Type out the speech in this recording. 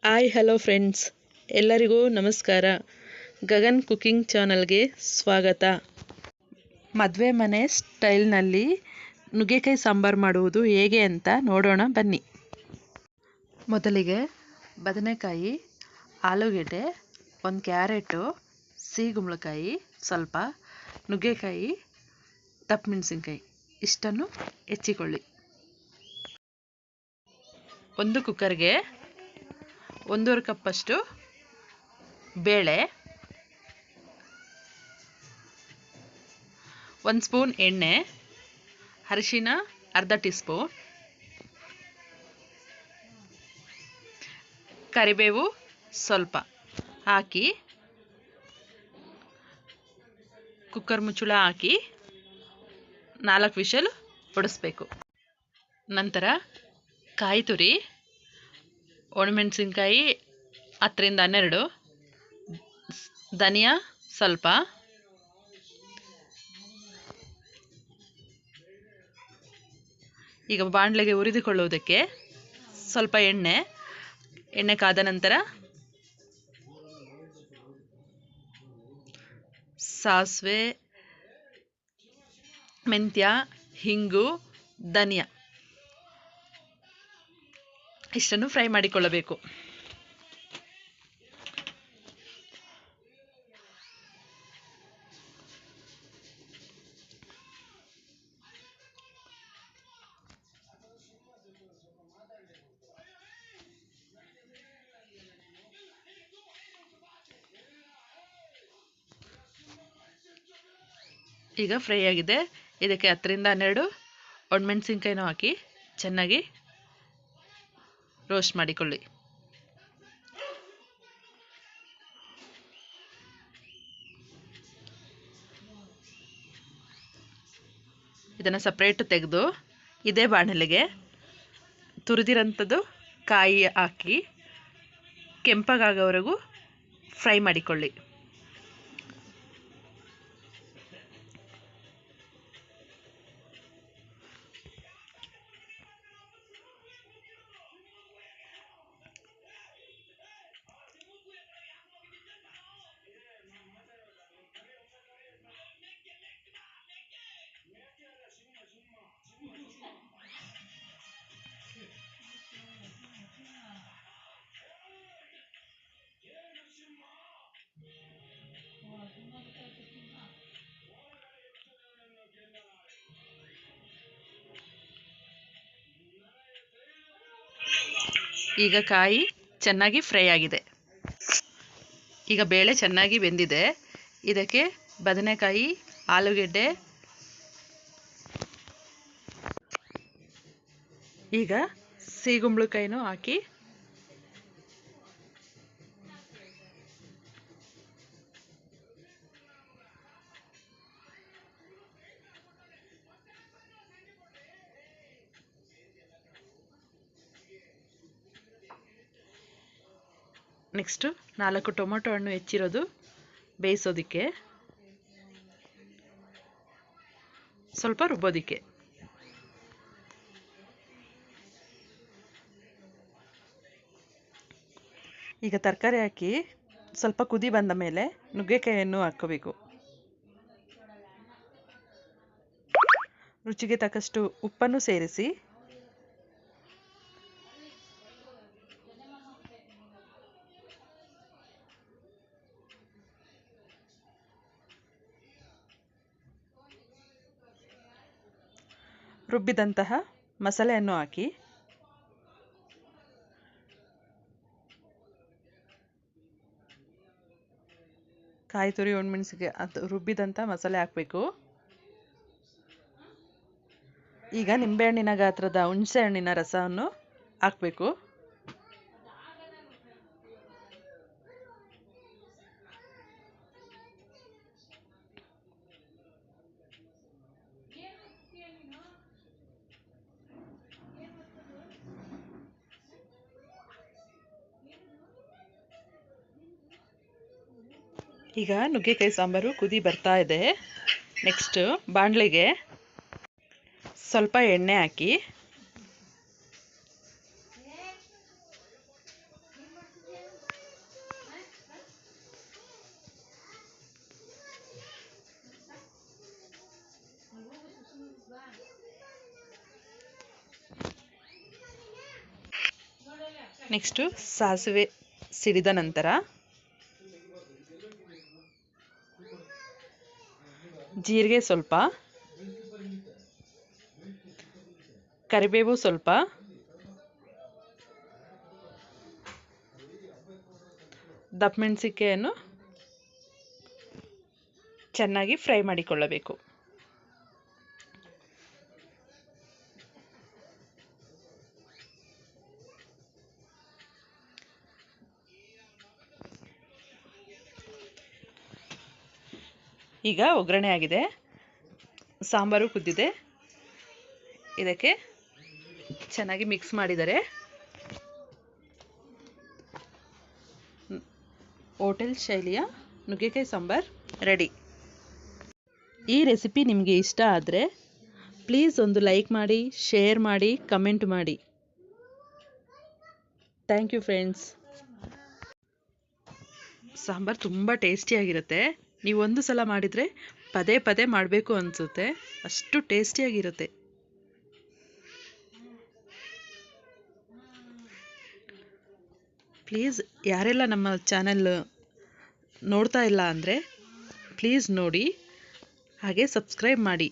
Hi hello friends, ಎಲ್ಲರಿಗೂ ನಮಸ್ಕಾರ. Gagan cooking ಚಾನಲ್ಗೆ ಸ್ವಾಗತ. ಮದುವೆ ಮನೆ ಸ್ಟೈಲ್ನಲ್ಲಿ ನುಗ್ಗೆಕಾಯಿ ಸಾಂಬಾರು ಮಾಡುವುದು ಹೇಗೆ ಅಂತ ನೋಡೋಣ ಬನ್ನಿ. ಮೊದಲಿಗೆ ಬದನೆಕಾಯಿ, ಆಲೂಗೆಡ್ಡೆ, ಒಂದು ಕ್ಯಾರೆಟು, ಸಿಹಿಗುಂಬಳಕಾಯಿ ಸ್ವಲ್ಪ, ನುಗ್ಗೆಕಾಯಿ, ದಪ್ಪ ಮೆಣಸಿನ್ಕಾಯಿ ಇಷ್ಟನ್ನು ಹೆಚ್ಚಿಕೊಳ್ಳಿ. ಒಂದು ಕುಕ್ಕರ್ಗೆ 1.5 ಕಪ್ಪಷ್ಟು ಬೇಳೆ, 1 ಸ್ಪೂನ್ ಎಣ್ಣೆ, ಅರಿಶಿನ ಅರ್ಧ ಟೀ ಸ್ಪೂನ್, ಕರಿಬೇವು ಸ್ವಲ್ಪ ಹಾಕಿ ಕುಕ್ಕರ್ ಮುಚ್ಚಳ ಹಾಕಿ 4 ವಿಷಲ್ ಹೊಡಿಸ್ಬೇಕು. ನಂತರ ಕಾಯಿ ತುರಿ, ಒಣಮೆಣಸಿನ್ಕಾಯಿ 10ರಿಂದ 12, ಧನಿಯಾ ಸ್ವಲ್ಪ, ಈಗ ಬಾಣಲೆಗೆ ಹುರಿದುಕೊಳ್ಳುವುದಕ್ಕೆ ಸ್ವಲ್ಪ ಎಣ್ಣೆ ಕಾದ ನಂತರ ಸಾಸಿವೆ, ಮೆಂತ್ಯ, ಹಿಂಗು, ಧನಿಯಾ ಇಷ್ಟನ್ನು ಫ್ರೈ ಮಾಡಿಕೊಳ್ಳಬೇಕು. ಈಗ ಫ್ರೈ ಆಗಿದೆ. ಇದಕ್ಕೆ 10ರಿಂದ 12 ಒಣಮೆಣಸಿನ್ಕಾಯಿನೂ ಹಾಕಿ ಚೆನ್ನಾಗಿ ರೋಸ್ಟ್ ಮಾಡಿಕೊಳ್ಳಿ. ಇದನ್ನು ಸಪ್ರೇಟ್ ತೆಗೆದು ಇದೇ ಬಾಣಲೆಗೆ ತುರಿದಿರೋಂಥದ್ದು ಕಾಯಿ ಹಾಕಿ ಕೆಂಪಗಾಗೋವರೆಗೂ ಫ್ರೈ ಮಾಡಿಕೊಳ್ಳಿ. ಈಗ ಕಾಯಿ ಚೆನ್ನಾಗಿ ಫ್ರೈ ಆಗಿದೆ. ಈಗ ಬೇಳೆ ಚೆನ್ನಾಗಿ ಬೆಂದಿದೆ. ಇದಕ್ಕೆ ಬದನೆಕಾಯಿ, ಆಲೂಗೆಡ್ಡೆ, ಈಗ ಸಿಹಿಗುಂಬಳಕಾಯಿನೂ ಹಾಕಿ ನೆಕ್ಸ್ಟು 4 ಟೊಮೊಟೊ ಹಣ್ಣು ಹೆಚ್ಚಿರೋದು ಬೇಯಿಸೋದಕ್ಕೆ, ಸ್ವಲ್ಪ ರುಬ್ಬೋದಕ್ಕೆ. ಈಗ ತರಕಾರಿ ಹಾಕಿ ಸ್ವಲ್ಪ ಕುದಿ ಬಂದ ಮೇಲೆ ನುಗ್ಗೆಕಾಯಿಯನ್ನು ಹಾಕ್ಕೋಬೇಕು. ರುಚಿಗೆ ತಕ್ಕಷ್ಟು ಉಪ್ಪನ್ನು ಸೇರಿಸಿ ರುಬ್ಬಿದಂತಹ ಮಸಾಲೆಯನ್ನು ಹಾಕಿ ಕಾಯಿ ತುರಿ, ಒಣಮೆಣಸಿಗೆ ಅದು ರುಬ್ಬಿದಂಥ ಮಸಾಲೆ ಹಾಕಬೇಕು. ಈಗ ನಿಂಬೆಹಣ್ಣಿನ ಗಾತ್ರದ ಹುಣಸೆ ಹಣ್ಣಿನ ರಸವನ್ನು ಹಾಕಬೇಕು. ಈಗ ನುಗ್ಗೆಕಾಯಿ ಸಾಂಬಾರು ಕುದಿ ಬರ್ತಾ ಇದೆ. ನೆಕ್ಸ್ಟ್ ಬಾಣಲೆಗೆ ಸ್ವಲ್ಪ ಎಣ್ಣೆ ಹಾಕಿ ನೆಕ್ಸ್ಟು ಸಾಸಿವೆ ಸಿಡಿದ ನಂತರ ಜೀರಿಗೆ ಸ್ವಲ್ಪ, ಕರಿಬೇವು ಸ್ವಲ್ಪ, ದಪ್ಪಮೆಣಸಿನಕಾಯಿಯನ್ನು ಚೆನ್ನಾಗಿ ಫ್ರೈ ಮಾಡಿಕೊಳ್ಳಬೇಕು. ಈಗ ಒಗ್ಗರಣೆ ಆಗಿದೆ, ಸಾಂಬಾರು ಕುದ್ದಿದೆ. ಇದಕ್ಕೆ ಚೆನ್ನಾಗಿ ಮಿಕ್ಸ್ ಮಾಡಿದರೆ ಹೋಟೆಲ್ ಶೈಲಿಯ ನುಗ್ಗೆಕಾಯಿ ಸಾಂಬಾರ್ ರೆಡಿ. ಈ ರೆಸಿಪಿ ನಿಮಗೆ ಇಷ್ಟ ಆದರೆ ಪ್ಲೀಸ್ ಒಂದು ಲೈಕ್ ಮಾಡಿ, ಶೇರ್ ಮಾಡಿ, ಕಮೆಂಟ್ ಮಾಡಿ. Thank you friends. ಸಾಂಬಾರು ತುಂಬ ಟೇಸ್ಟಿಯಾಗಿರುತ್ತೆ. ನೀವು ಒಂದು ಸಲ ಮಾಡಿದರೆ ಪದೇ ಪದೇ ಮಾಡಬೇಕು ಅನಿಸುತ್ತೆ, ಅಷ್ಟು ಟೇಸ್ಟಿಯಾಗಿರುತ್ತೆ. ಪ್ಲೀಸ್ ಯಾರೆಲ್ಲ ನಮ್ಮ ಚಾನೆಲ್ ನೋಡ್ತಾ ಇಲ್ಲ ಅಂದರೆ ಪ್ಲೀಸ್ ನೋಡಿ, ಹಾಗೆ ಸಬ್ಸ್ಕ್ರೈಬ್ ಮಾಡಿ.